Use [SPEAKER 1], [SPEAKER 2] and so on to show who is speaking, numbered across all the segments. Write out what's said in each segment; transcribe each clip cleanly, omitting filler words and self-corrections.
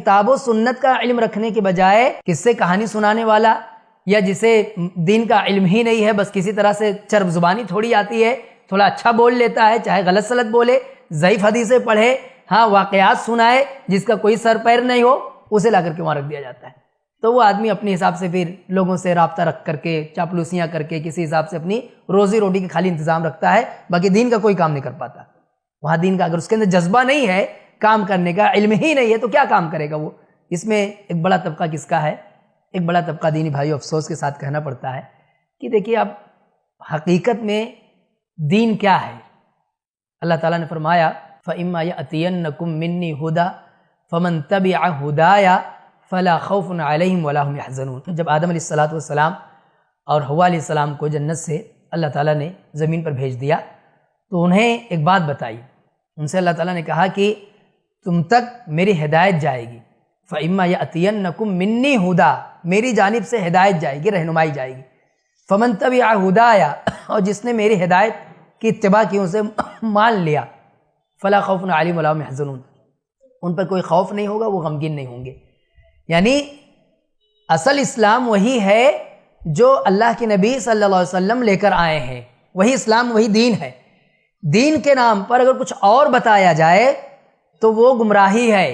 [SPEAKER 1] کتاب و سنت کا علم رکھنے کے بجائے قصے کہانی سنانے والا، یا جسے دین کا علم ہی نہیں ہے، بس کسی طرح سے چرب زبانی تھوڑی آتی ہے، تھوڑا اچھا بول لیتا ہے، چاہے غلط سلط بولے، ضعیف حدیثیں پڑھے، واقعات سنائے جس کا کوئی سر پیر نہیں ہو، اسے لا کر کے وہاں رکھ دیا جاتا ہے۔ تو وہ آدمی اپنے حساب سے پھر لوگوں سے رابطہ رکھ کر کے، چاپلوسیاں کر کے، کسی حساب سے اپنی روزی روٹی کا خالی انتظام رکھتا ہے، باقی دین کا کوئی کام نہیں کر پاتا۔ وہاں دین کا اگر اس کے اندر جذبہ نہیں ہے کام کرنے کا، علم ہی نہیں ہے، تو کیا کام کرے گا وہ؟ اس میں ایک بڑا طبقہ کس کا ہے؟ ایک بڑا طبقہ دینی بھائیو افسوس کے ساتھ کہنا پڑتا ہے کہ دیکھیے اب حقیقت میں دین کیا ہے؟ اللہ تعالیٰ نے فرمایا فَإِمَّا يَأْتِيَنَّكُم مِّنِّي هُدًى فَمَن تَبِعَ هُدَايَ فَلَا خَوْفٌ عَلَيْهِمْ وَلَا هُمْ يَحْزَنُونَ۔ جب آدم علیہ السلام اور حوا علیہ السلام کو جنت سے اللہ تعالیٰ نے زمین پر بھیج دیا تو انہیں ایک بات بتائی، ان سے اللہ تعالیٰ نے کہا کہ تم تک میری ہدایت جائے گی، فَإِمَّا يَأْتِيَنَّكُم مِّنِّي هُدًى، میری جانب سے ہدایت جائے گی، رہنمائی جائے گی، فَمَن تَبِعَ هُدَايَ، اور جس نے میری ہدایت کی اتباع کی، اسے مان لیا، فَلَا خَوْفٌ عَلَيْهِمْ وَلَا هُمْ يَحْزَنُونَ، ان پر کوئی خوف نہیں ہوگا، وہ غمگین نہیں ہوں گے۔ یعنی اصل اسلام وہی ہے جو اللہ کے نبی صلی اللہ علیہ وسلم لے کر آئے ہیں، وہی اسلام، وہی دین ہے۔ دین کے نام پر اگر کچھ اور بتایا جائے تو وہ گمراہی ہے۔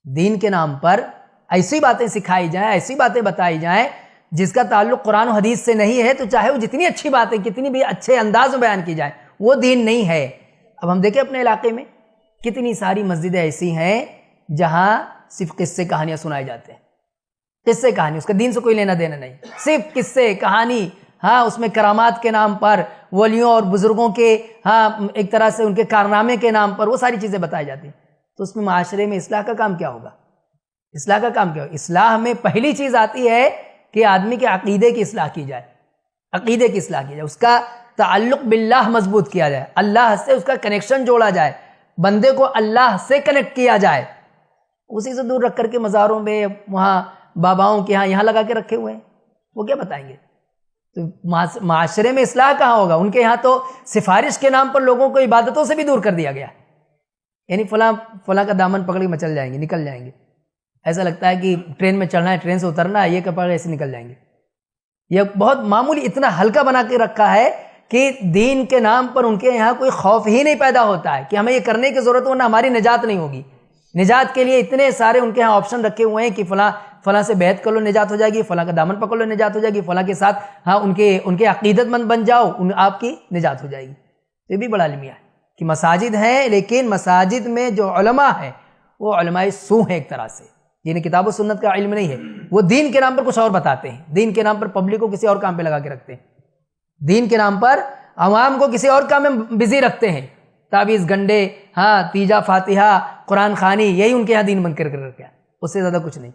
[SPEAKER 1] دین کے نام پر ایسی باتیں سکھائی جائیں، ایسی باتیں بتائی جائیں جس کا تعلق قرآن و حدیث سے نہیں ہے، تو چاہے وہ جتنی اچھی باتیں، کتنی بھی اچھے انداز میں بیان کی جائیں، وہ دین نہیں ہے۔ اب ہم دیکھیں اپنے علاقے میں کتنی ساری مسجدیں ایسی ہیں جہاں صرف قصے کہانیاں سنائے جاتے ہیں، قصے کہانی، اس کا دین سے کوئی لینا دینا نہیں، صرف قصے کہانی، اس میں کرامات کے نام پر، ولیوں اور بزرگوں کے ایک طرح سے ان کے کارنامے کے نام پر وہ ساری چیزیں بتائی جاتی ہیں۔ تو اس میں معاشرے میں اصلاح کا کام کیا ہوگا؟ اصلاح کا کام کیا ہوگا؟ اصلاح میں پہلی چیز آتی ہے کہ آدمی کے عقیدے کی اصلاح کی جائے، عقیدے کی اصلاح کی جائے، اس کا تعلق باللہ مضبوط کیا جائے، اللہ سے اس کا کنیکشن جوڑا جائے، بندے کو اللہ سے کنیکٹ کیا جائے۔ اسی سے دور رکھ کر کے مزاروں میں، وہاں باباؤں کے یہاں لگا کے رکھے ہوئے ہیں، وہ کیا بتائیں گے؟ تو معاشرے میں اصلاح کہاں ہوگا؟ ان کے یہاں تو سفارش کے نام پر لوگوں کو عبادتوں سے بھی دور کر دیا گیا، یعنی فلاں کا دامن پکڑ کے مچل جائیں گے، نکل جائیں گے، ایسا لگتا ہے کہ ٹرین میں چڑھنا ہے، ٹرین سے اترنا ہے، یہ کپڑ ایسے نکل جائیں گے۔ یہ بہت معمولی اتنا ہلکا بنا کے رکھا ہے کہ دین کے نام پر ان کے یہاں کوئی خوف ہی نہیں پیدا ہوتا ہے کہ ہمیں یہ کرنے کی ضرورت ہے ورنہ ہماری نجات نہیں ہوگی۔ نجات کے لیے اتنے سارے ان کے یہاں آپشن رکھے ہوئے ہیں کہ فلاں سے بیعت کر لو نجات ہو جائے گی، فلاں کا دامن پکڑ لو نجات ہو جائے گی، فلاں کے ساتھ ان کے عقیدت مند بن جاؤ، آپ کی نجات ہو جائے گی۔ یہ بھی بڑا المیہ ہے کہ مساجد ہیں، لیکن مساجد میں جو علماء ہیں وہ علماء سو ہیں، ایک طرح سے جنہیں کتاب و سنت کا علم نہیں ہے، وہ دین کے نام پر کچھ اور بتاتے ہیں، دین کے نام پر پبلک کو کسی اور کام پہ لگا کے رکھتے ہیں، دین کے نام پر عوام کو کسی اور کام میں بزی رکھتے ہیں، تعویذ گنڈے، تیجا فاتحہ، قرآن خوانی، یہی ان کے یہاں دین بن کر رکھا ہے، اس سے زیادہ کچھ نہیں۔